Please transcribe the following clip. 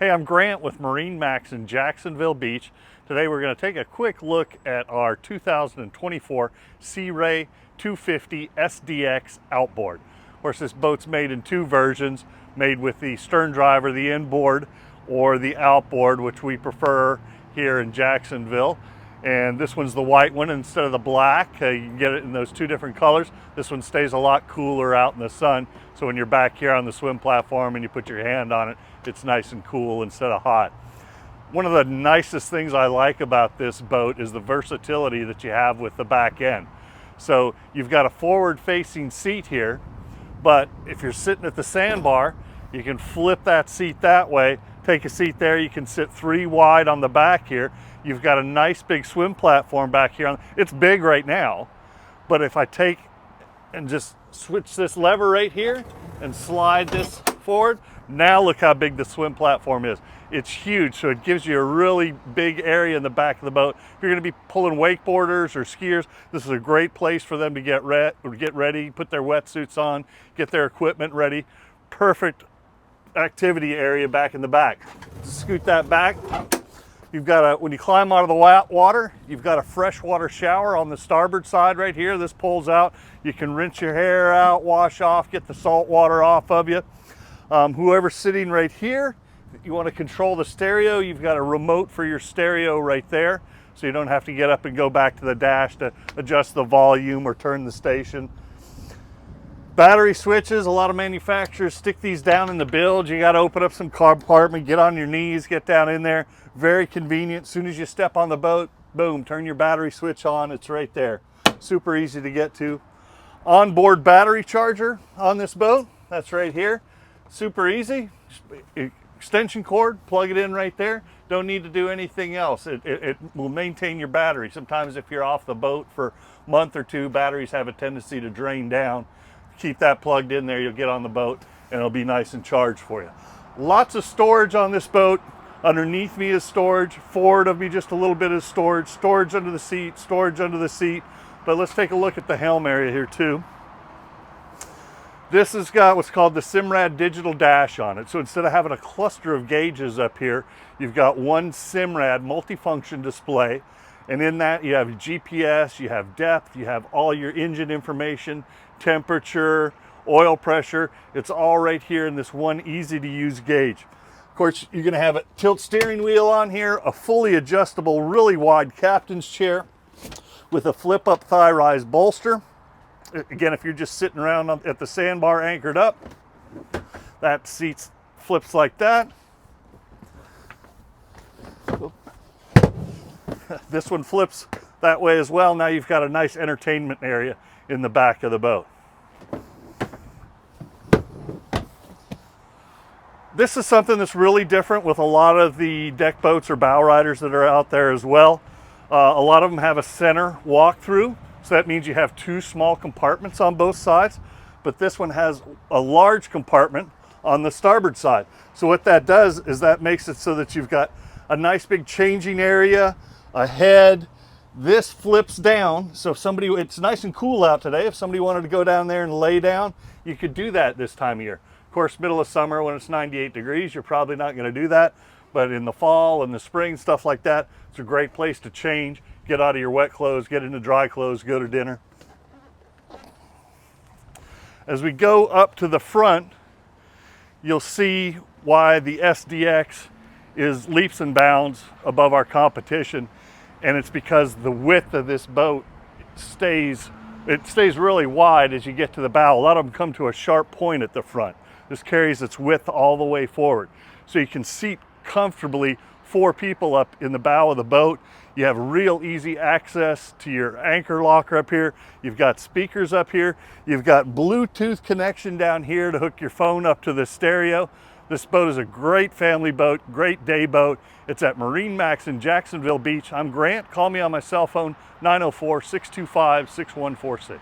Hey, I'm Grant with MarineMax in Jacksonville Beach. Today we're going to take a quick look at our 2024 Sea Ray 250 SDX Outboard. Of course, this boat's made in two versions, made with the stern driver, the inboard, or the outboard, which we prefer here in Jacksonville. And this one's the white one instead of the black. You can get it in those two different colors. This one stays a lot cooler out in the sun, so when you're back here on the swim platform and you put your hand on it, it's nice and cool instead of hot. One of the nicest things I like about this boat is the versatility that you have with the back end. So you've got a forward-facing seat here, but if you're sitting at the sandbar, you can flip that seat that way, take a seat there. You can sit 3 wide on the back here. You've got a nice big swim platform back here. It's big right now, but if I take and just switch this lever right here and slide this forward, now look how big the swim platform is. It's huge, so it gives you a really big area in the back of the boat. If you're going to be pulling wakeboarders or skiers, this is a great place for them to get ready, put their wetsuits on, get their equipment ready. Perfect activity area back in the back. Scoot that back. You've got when you climb out of the water, you've got a freshwater shower on the starboard side right here. This pulls out. You can rinse your hair out, wash off, get the salt water off of you. Whoever's sitting right here, you want to control the stereo, you've got a remote for your stereo right there, so you don't have to get up and go back to the dash to adjust the volume or turn the station. Battery switches, a lot of manufacturers stick these down in the bilge. You got to open up some compartment, get on your knees, get down in there. Very convenient. As soon as you step on the boat, boom, turn your battery switch on. It's right there. Super easy to get to. Onboard battery charger on this boat. That's right here. Super easy. Extension cord, plug it in right there. Don't need to do anything else. It will maintain your battery. Sometimes if you're off the boat for a month or two, batteries have a tendency to drain down. Keep that plugged in there, you'll get on the boat and it'll be nice and charged for you. Lots of storage on this boat. Underneath me is storage. Forward of me just a little bit of storage. Storage under the seat, storage under the seat. But let's take a look at the helm area here too. This has got what's called the Simrad digital dash on it. So instead of having a cluster of gauges up here, you've got one Simrad multifunction display. And in that you have GPS, you have depth, you have all your engine information, temperature, oil pressure. It's all right here in this one easy to use gauge. Of course, you're going to have a tilt steering wheel on here, a fully adjustable, really wide captain's chair with a flip up thigh rise bolster. Again, if you're just sitting around at the sandbar anchored up, that seat flips like that. This one flips that way as well. Now you've got a nice entertainment area in the back of the boat. This is something that's really different with a lot of the deck boats or bow riders that are out there as well. A lot of them have a center walk-through. So that means you have 2 small compartments on both sides, but this one has a large compartment on the starboard side. So what that does is that makes it so that you've got a nice big changing area, a head. This flips down, so if somebody, it's nice and cool out today. If somebody wanted to go down there and lay down, you could do that this time of year. Of course, middle of summer when it's 98 degrees, you're probably not going to do that. But in the fall and the spring, stuff like that, it's a great place to change. Get out of your wet clothes, get into dry clothes, go to dinner. As we go up to the front, you'll see why the SDX is leaps and bounds above our competition. And it's because the width of this boat stays really wide as you get to the bow. A lot of them come to a sharp point at the front. This carries its width all the way forward. So you can seat comfortably 4 people up in the bow of the boat. You have real easy access to your anchor locker up here. You've got speakers up here. You've got Bluetooth connection down here to hook your phone up to the stereo. This boat is a great family boat, great day boat. It's at MarineMax in Jacksonville Beach. I'm Grant. Call me on my cell phone, 904-625-6146.